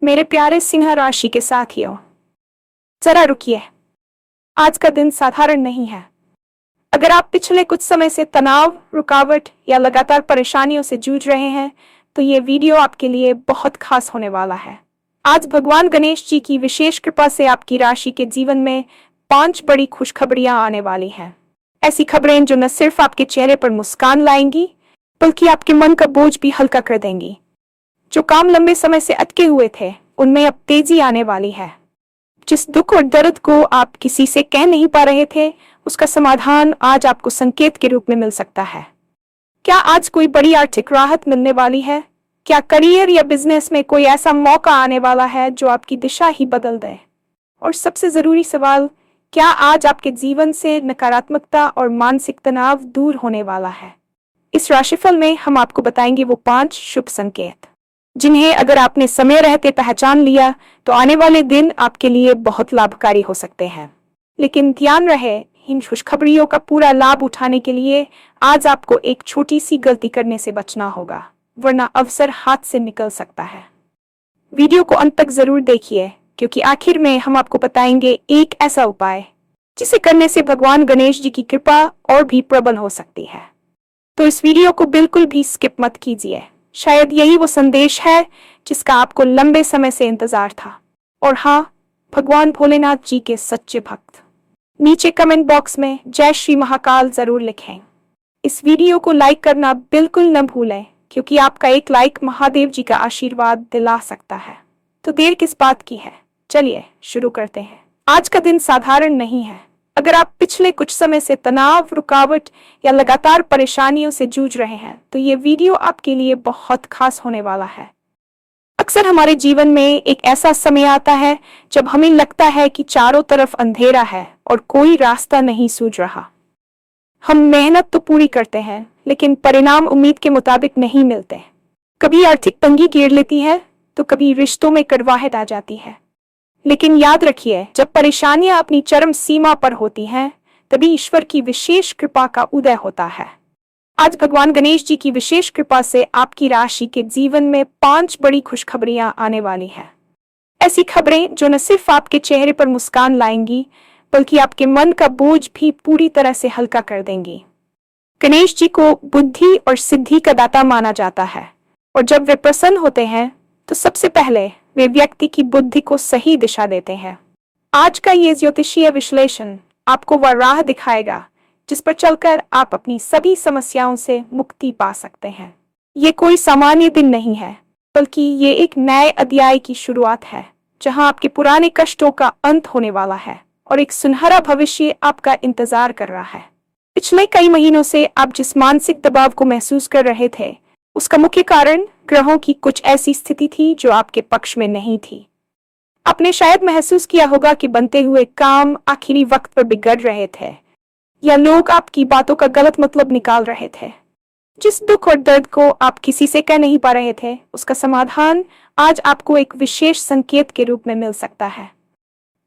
मेरे प्यारे सिंह राशि के साथियों, जरा रुकिए। आज का दिन साधारण नहीं है। अगर आप पिछले कुछ समय से तनाव, रुकावट या लगातार परेशानियों से जूझ रहे हैं, तो ये वीडियो आपके लिए बहुत खास होने वाला है। आज भगवान गणेश जी की विशेष कृपा से आपकी राशि के जीवन में 5 बड़ी खुशखबरियां आने वाली हैं। ऐसी खबरें जो न सिर्फ आपके चेहरे पर मुस्कान लाएंगी, बल्कि आपके मन का बोझ भी हल्का कर देंगी। जो काम लंबे समय से अटके हुए थे, उनमें अब तेजी आने वाली है। जिस दुख और दर्द को आप किसी से कह नहीं पा रहे थे, उसका समाधान आज आपको संकेत के रूप में मिल सकता है। क्या आज कोई बड़ी आर्थिक राहत मिलने वाली है? क्या करियर या बिजनेस में कोई ऐसा मौका आने वाला है जो आपकी दिशा ही बदल दे? और सबसे जरूरी सवाल, क्या आज आपके जीवन से नकारात्मकता और मानसिक तनाव दूर होने वाला है? इस राशिफल में हम आपको बताएंगे वो 5 शुभ संकेत, जिन्हें अगर आपने समय रहते पहचान लिया तो आने वाले दिन आपके लिए बहुत लाभकारी हो सकते हैं। लेकिन ध्यान रहे, इन खुशखबरियों का पूरा लाभ उठाने के लिए आज आपको एक छोटी सी गलती करने से बचना होगा, वरना अवसर हाथ से निकल सकता है। वीडियो को अंत तक जरूर देखिए, क्योंकि आखिर में हम आपको बताएंगे एक ऐसा उपाय जिसे करने से भगवान गणेश जी की कृपा और भी प्रबल हो सकती है। तो इस वीडियो को बिल्कुल भी स्किप मत कीजिए। शायद यही वो संदेश है जिसका आपको लंबे समय से इंतजार था। और हाँ, भगवान भोलेनाथ जी के सच्चे भक्त नीचे कमेंट बॉक्स में जय श्री महाकाल जरूर लिखें। इस वीडियो को लाइक करना बिल्कुल न भूलें, क्योंकि आपका एक लाइक महादेव जी का आशीर्वाद दिला सकता है। तो देर किस बात की है, चलिए शुरू करते हैं। आज का दिन साधारण नहीं है। अगर आप पिछले कुछ समय से तनाव, रुकावट या लगातार परेशानियों से जूझ रहे हैं, तो ये वीडियो आपके लिए बहुत खास होने वाला है। अक्सर हमारे जीवन में एक ऐसा समय आता है जब हमें लगता है कि चारों तरफ अंधेरा है और कोई रास्ता नहीं सूझ रहा। हम मेहनत तो पूरी करते हैं, लेकिन परिणाम उम्मीद के मुताबिक नहीं मिलते। कभी आर्थिक तंगी घेर लेती है, तो कभी रिश्तों में कड़वाहट आ जाती है। लेकिन याद रखिए, जब परेशानियां अपनी चरम सीमा पर होती हैं, तभी ईश्वर की विशेष कृपा का उदय होता है। आज भगवान गणेश जी की विशेष कृपा से आपकी राशि के जीवन में 5 बड़ी खुशखबरियां आने वाली हैं। ऐसी खबरें जो न सिर्फ आपके चेहरे पर मुस्कान लाएंगी, बल्कि आपके मन का बोझ भी पूरी तरह से हल्का कर देंगी। गणेश जी को बुद्धि और सिद्धि का दाता माना जाता है, और जब वे प्रसन्न होते हैं, तो सबसे पहले वे व्यक्ति की बुद्धि को सही दिशा देते हैं। आज का ये ज्योतिषीय विश्लेषण आपको वह राह दिखाएगा जिस पर चलकर आप अपनी सभी समस्याओं से मुक्ति पा सकते हैं। ये कोई सामान्य दिन नहीं है, बल्कि ये एक नए अध्याय की शुरुआत है, जहां आपके पुराने कष्टों का अंत होने वाला है और एक सुनहरा भविष्य आपका इंतजार कर रहा है। पिछले कई महीनों से आप जिस मानसिक दबाव को महसूस कर रहे थे, उसका मुख्य कारण ग्रहों की कुछ ऐसी स्थिति थी जो आपके पक्ष में नहीं थी। आपने शायद महसूस किया होगा कि बनते हुए काम आखिरी वक्त पर बिगड़ रहे थे, या लोग आपकी बातों का गलत मतलब निकाल रहे थे। जिस दुख और दर्द को आप किसी से कह नहीं पा रहे थे, उसका समाधान आज आपको एक विशेष संकेत के रूप में मिल सकता है।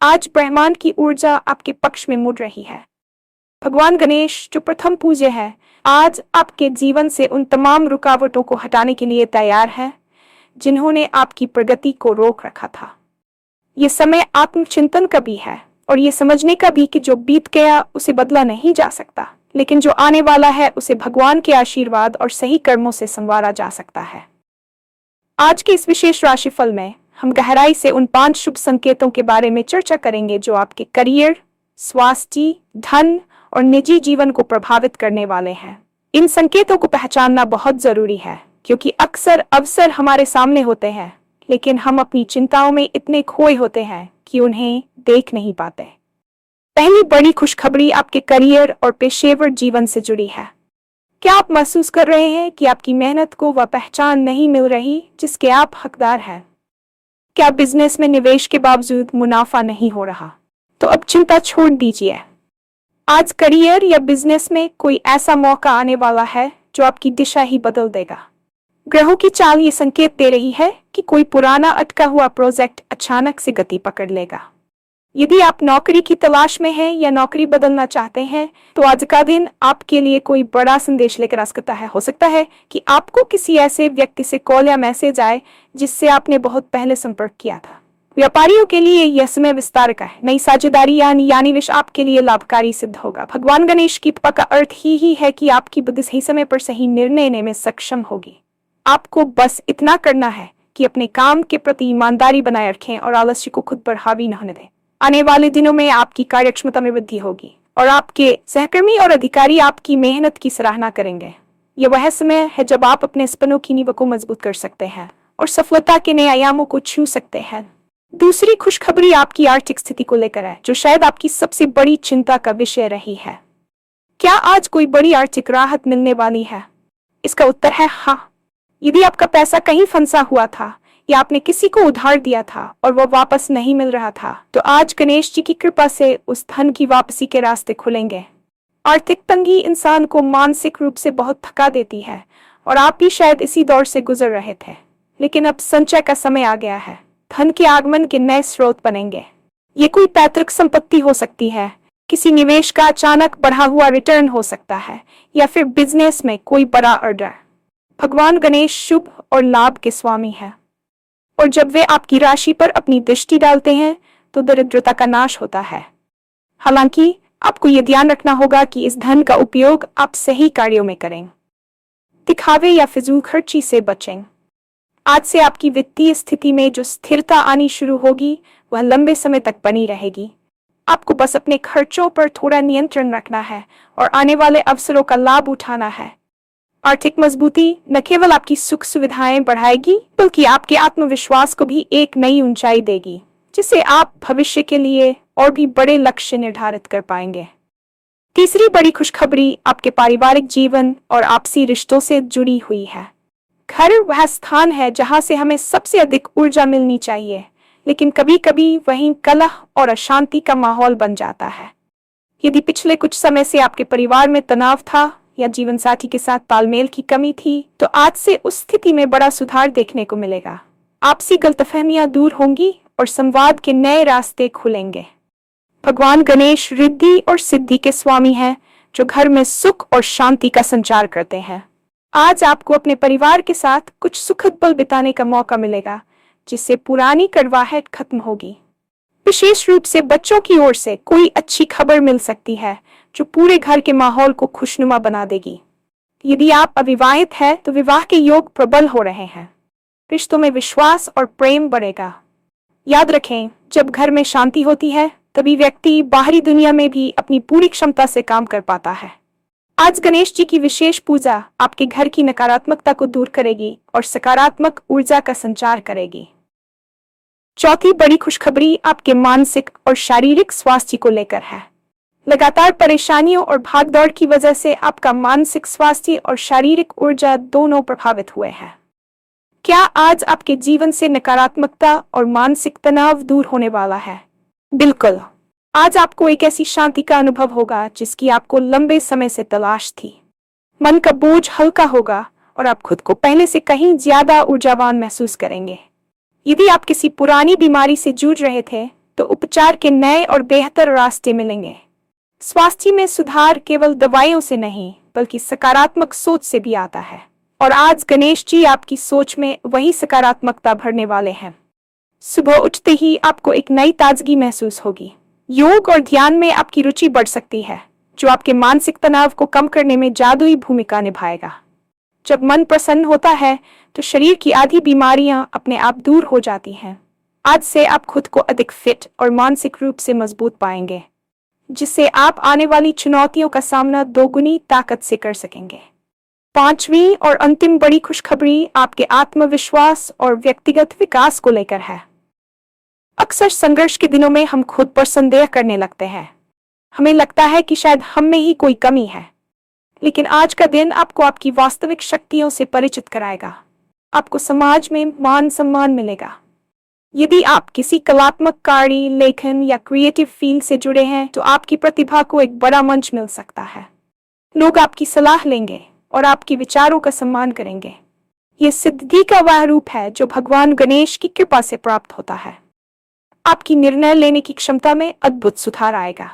आज ब्रह्मांड की ऊर्जा आपके पक्ष में मुड़ रही है। भगवान गणेश, जो प्रथम पूज्य है, आज आपके जीवन से उन तमाम रुकावटों को हटाने के लिए तैयार है जिन्होंने आपकी प्रगति को रोक रखा था। ये समय आत्मचिंतन का भी है, और ये समझने का भी कि जो बीत गया उसे बदला नहीं जा सकता, लेकिन जो आने वाला है उसे भगवान के आशीर्वाद और सही कर्मों से संवारा जा सकता है। आज के इस विशेष राशिफल में हम गहराई से उन 5 शुभ संकेतों के बारे में चर्चा करेंगे जो आपके करियर, स्वास्थ्य, धन और निजी जीवन को प्रभावित करने वाले हैं। इन संकेतों को पहचानना बहुत जरूरी है, क्योंकि अक्सर अवसर हमारे सामने होते हैं, लेकिन हम अपनी चिंताओं में इतने खोए होते हैं कि उन्हें देख नहीं पाते। पहली बड़ी खुशखबरी आपके करियर और पेशेवर जीवन से जुड़ी है। क्या आप महसूस कर रहे हैं कि आपकी मेहनत को वह पहचान नहीं मिल रही जिसके आप हकदार हैं? क्या बिजनेस में निवेश के बावजूद मुनाफा नहीं हो रहा? तो अब चिंता छोड़ दीजिए। आज करियर या बिजनेस में कोई ऐसा मौका आने वाला है जो आपकी दिशा ही बदल देगा। ग्रहों की चाल ये संकेत दे रही है कि कोई पुराना अटका हुआ प्रोजेक्ट अचानक से गति पकड़ लेगा। यदि आप नौकरी की तलाश में हैं या नौकरी बदलना चाहते हैं, तो आज का दिन आपके लिए कोई बड़ा संदेश लेकर आ सकता है। हो सकता है कि आपको किसी ऐसे व्यक्ति से कॉल या मैसेज आए जिससे आपने बहुत पहले संपर्क किया था। व्यापारियों के लिए यह समय विस्तार का है। नई साझेदारी यानी विश आपके लिए लाभकारी सिद्ध होगा। भगवान गणेश की कृपा का अर्थ ही है कि आपकी बुद्धि सही समय पर सही निर्णय लेने में सक्षम होगी। आपको बस इतना करना है कि अपने काम के प्रति ईमानदारी बनाए रखें और आलस्य को खुद पर हावी न होने दें। आने वाले दिनों में आपकी कार्यक्षमता में वृद्धि होगी और आपके सहकर्मी और अधिकारी आपकी मेहनत की सराहना करेंगे। यह वह समय है जब आप अपने सपनों की नींव को मजबूत कर सकते हैं और सफलता के नए आयामों को छू सकते हैं। दूसरी खुशखबरी आपकी आर्थिक स्थिति को लेकर है, जो शायद आपकी सबसे बड़ी चिंता का विषय रही है। क्या आज कोई बड़ी आर्थिक राहत मिलने वाली है? इसका उत्तर है हाँ। यदि आपका पैसा कहीं फंसा हुआ था या आपने किसी को उधार दिया था और वह वापस नहीं मिल रहा था, तो आज गणेश जी की कृपा से उस धन की वापसी के रास्ते खुलेंगे। आर्थिक तंगी इंसान को मानसिक रूप से बहुत थका देती है और आप भी शायद इसी दौर से गुजर रहे थे, लेकिन अब संचय का समय आ गया है। धन के आगमन के नए स्रोत बनेंगे। ये कोई पैतृक संपत्ति हो सकती है, किसी निवेश का अचानक बढ़ा हुआ रिटर्न हो सकता है, या फिर बिजनेस में कोई बड़ा ऑर्डर। भगवान गणेश शुभ और लाभ के स्वामी है और जब वे आपकी राशि पर अपनी दृष्टि डालते हैं तो दरिद्रता का नाश होता है। हालांकि आपको यह ध्यान रखना होगा कि इस धन का उपयोग आप सही कार्यों में करें। दिखावे या फिजूल खर्ची से बचें। आज से आपकी वित्तीय स्थिति में जो स्थिरता आनी शुरू होगी वह लंबे समय तक बनी रहेगी। आपको बस अपने खर्चों पर थोड़ा नियंत्रण रखना है और आने वाले अवसरों का लाभ उठाना है। आर्थिक मजबूती न केवल आपकी सुख सुविधाएं बढ़ाएगी, बल्कि आपके आत्मविश्वास को भी एक नई ऊंचाई देगी, जिससे आप भविष्य के लिए और भी बड़े लक्ष्य निर्धारित कर पाएंगे। तीसरी बड़ी खुशखबरी आपके पारिवारिक जीवन और आपसी रिश्तों से जुड़ी हुई है। घर वह स्थान है जहां से हमें सबसे अधिक ऊर्जा मिलनी चाहिए, लेकिन कभी कभी वहीं कलह और अशांति का माहौल बन जाता है। यदि पिछले कुछ समय से आपके परिवार में तनाव था या जीवन साथी के साथ तालमेल की कमी थी, तो आज से उस स्थिति में बड़ा सुधार देखने को मिलेगा। आपसी गलतफहमियां दूर होंगी और संवाद के नए रास्ते खुलेंगे। भगवान गणेश रिद्धि और सिद्धि के स्वामी हैं, जो घर में सुख और शांति का संचार करते हैं। आज आपको अपने परिवार के साथ कुछ सुखद पल बिताने का मौका मिलेगा, जिससे पुरानी कड़वाहट खत्म होगी। विशेष रूप से बच्चों की ओर से कोई अच्छी खबर मिल सकती है, जो पूरे घर के माहौल को खुशनुमा बना देगी। यदि आप अविवाहित हैं, तो विवाह के योग प्रबल हो रहे हैं। रिश्तों में विश्वास और प्रेम बढ़ेगा। याद रखें, जब घर में शांति होती है, तभी व्यक्ति बाहरी दुनिया में भी अपनी पूरी क्षमता से काम कर पाता है। आज गणेश जी की विशेष पूजा आपके घर की नकारात्मकता को दूर करेगी और सकारात्मक ऊर्जा का संचार करेगी। चौथी बड़ी खुशखबरी आपके मानसिक और शारीरिक स्वास्थ्य को लेकर है। लगातार परेशानियों और भागदौड़ की वजह से आपका मानसिक स्वास्थ्य और शारीरिक ऊर्जा दोनों प्रभावित हुए हैं। क्या आज आपके जीवन से नकारात्मकता और मानसिक तनाव दूर होने वाला है? बिल्कुल। आज आपको एक ऐसी शांति का अनुभव होगा जिसकी आपको लंबे समय से तलाश थी। मन का बोझ हल्का होगा और आप खुद को पहले से कहीं ज्यादा ऊर्जावान महसूस करेंगे। यदि आप किसी पुरानी बीमारी से जूझ रहे थे, तो उपचार के नए और बेहतर रास्ते मिलेंगे। स्वास्थ्य में सुधार केवल दवाइयों से नहीं, बल्कि सकारात्मक सोच से भी आता है, और आज गणेश जी आपकी सोच में वही सकारात्मकता भरने वाले हैं। सुबह उठते ही आपको एक नई ताजगी महसूस होगी। योग और ध्यान में आपकी रुचि बढ़ सकती है, जो आपके मानसिक तनाव को कम करने में जादुई भूमिका निभाएगा। जब मन प्रसन्न होता है, तो शरीर की आधी बीमारियां अपने आप दूर हो जाती हैं। आज से आप खुद को अधिक फिट और मानसिक रूप से मजबूत पाएंगे, जिससे आप आने वाली चुनौतियों का सामना दोगुनी ताकत से कर सकेंगे। पांचवी और अंतिम बड़ी खुशखबरी आपके आत्मविश्वास और व्यक्तिगत विकास को लेकर है। अक्सर संघर्ष के दिनों में हम खुद पर संदेह करने लगते हैं। हमें लगता है कि शायद हम में ही कोई कमी है, लेकिन आज का दिन आपको आपकी वास्तविक शक्तियों से परिचित कराएगा। आपको समाज में मान सम्मान मिलेगा। यदि आप किसी कलात्मक कार्य, लेखन या क्रिएटिव फील्ड से जुड़े हैं, तो आपकी प्रतिभा को एक बड़ा मंच मिल सकता है। लोग आपकी सलाह लेंगे और आपके विचारों का सम्मान करेंगे। यह सिद्धि का वह रूप है जो भगवान गणेश की कृपा से प्राप्त होता है। आपकी निर्णय लेने की क्षमता में अद्भुत सुधार आएगा।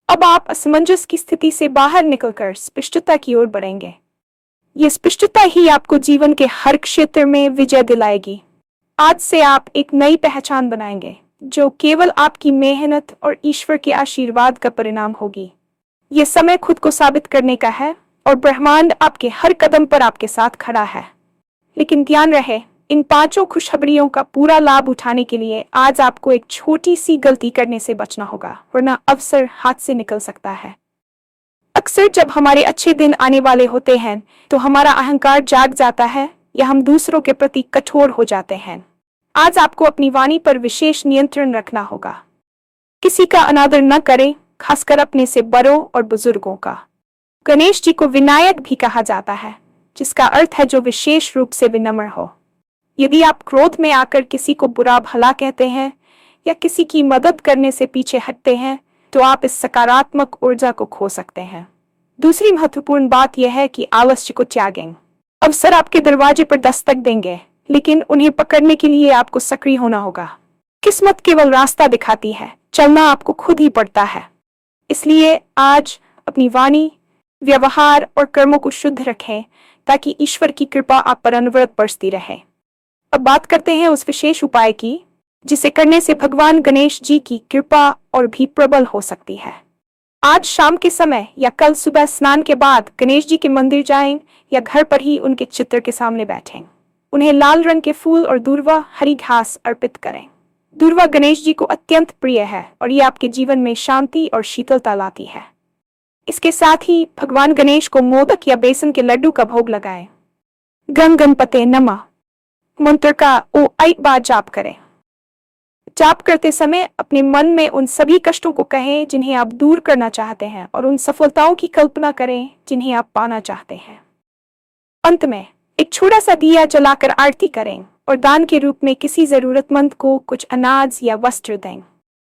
अब आप असमंजस की स्थिति से बाहर निकलकर स्पष्टता की ओर बढ़ेंगे। ये स्पष्टता ही आपको जीवन के हर क्षेत्र में विजय दिलाएगी। आज से आप एक नई पहचान बनाएंगे जो केवल आपकी मेहनत और ईश्वर के आशीर्वाद का परिणाम होगी। ये समय खुद को साबित करने का है और ब्रह्मांड आपके हर कदम पर आपके साथ खड़ा है। लेकिन ध्यान रहे, इन 5 खुशखबरियों का पूरा लाभ उठाने के लिए आज आपको एक छोटी सी गलती करने से बचना होगा, वरना अवसर हाथ से निकल सकता है। अक्सर जब हमारे अच्छे दिन आने वाले होते हैं तो हमारा अहंकार जाग जाता है या हम दूसरों के प्रति कठोर हो जाते हैं। आज आपको अपनी वाणी पर विशेष नियंत्रण रखना होगा। किसी का अनादर न करें, खासकर अपने से बड़ों और बुजुर्गों का। गणेश जी को विनायक भी कहा जाता है, जिसका अर्थ है जो विशेष रूप से विनम्र हो। यदि आप क्रोध में आकर किसी को बुरा भला कहते हैं या किसी की मदद करने से पीछे हटते हैं तो आप इस सकारात्मक ऊर्जा को खो सकते हैं। दूसरी महत्वपूर्ण बात यह है कि आलस्य को त्यागें। अवसर आपके दरवाजे पर दस्तक देंगे, लेकिन उन्हें पकड़ने के लिए आपको सक्रिय होना होगा। किस्मत केवल रास्ता दिखाती है, चलना आपको खुद ही पड़ता है। इसलिए आज अपनी वाणी, व्यवहार और कर्मों को शुद्ध रखें ताकि ईश्वर की कृपा आप पर अनवरत बरसती रहे। अब बात करते हैं उस विशेष उपाय की जिसे करने से भगवान गणेश जी की कृपा और भी प्रबल हो सकती है। आज शाम के समय या कल सुबह स्नान के बाद गणेश जी के मंदिर जाएं या घर पर ही उनके चित्र के सामने बैठें। उन्हें लाल रंग के फूल और दूर्वा हरी घास अर्पित करें। दूर्वा गणेश जी को अत्यंत प्रिय है और ये आपके जीवन में शांति और शीतलता लाती है। इसके साथ ही भगवान गणेश को मोदक या बेसन के लड्डू का भोग लगाएं। गं गणपते नमः मंत्र का 8 बार जाप करें। जाप करते समय अपने मन में उन सभी कष्टों को कहें जिन्हें आप दूर करना चाहते हैं और उन सफलताओं की कल्पना करें जिन्हें आप पाना चाहते हैं। अंत में एक छोटा सा दिया जलाकर आरती करें और दान के रूप में किसी जरूरतमंद को कुछ अनाज या वस्त्र दें।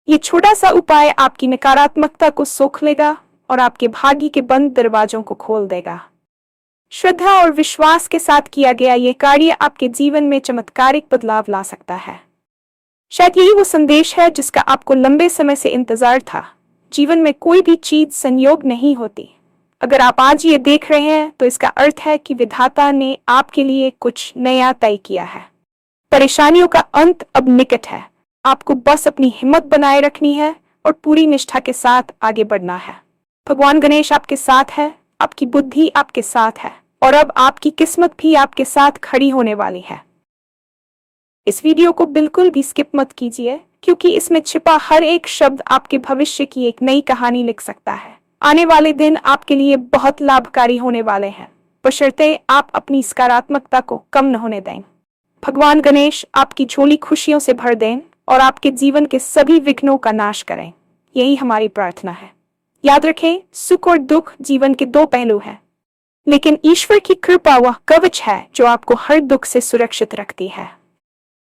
ये छोटा सा उपाय आपकी नकारात्मकता को सोख लेगा और आपके भाग्य के बंद दरवाजों को खोल देगा। श्रद्धा और विश्वास के साथ किया गया ये कार्य आपके जीवन में चमत्कारिक बदलाव ला सकता है। शायद यही वो संदेश है जिसका आपको लंबे समय से इंतजार था। जीवन में कोई भी चीज संयोग नहीं होती। अगर आप आज ये देख रहे हैं तो इसका अर्थ है कि विधाता ने आपके लिए कुछ नया तय किया है। परेशानियों का अंत अब निकट है। आपको बस अपनी हिम्मत बनाए रखनी है और पूरी निष्ठा के साथ आगे बढ़ना है। भगवान गणेश आपके साथ है, आपकी बुद्धि आपके साथ है और अब आपकी किस्मत भी आपके साथ खड़ी होने वाली है। इस वीडियो को बिल्कुल भी स्किप मत कीजिए, क्योंकि इसमें छिपा हर एक शब्द आपके भविष्य की एक नई कहानी लिख सकता है। आने वाले दिन आपके लिए बहुत लाभकारी होने वाले हैं, बशर्ते आप अपनी सकारात्मकता को कम न होने दें। भगवान गणेश आपकी झोली खुशियों से भर दें और आपके जीवन के सभी विघ्नों का नाश करें। यही हमारी प्रार्थना है। याद रखें, सुख और दुख जीवन के 2 पहलू हैं, लेकिन ईश्वर की कृपा वह कवच है जो आपको हर दुख से सुरक्षित रखती है।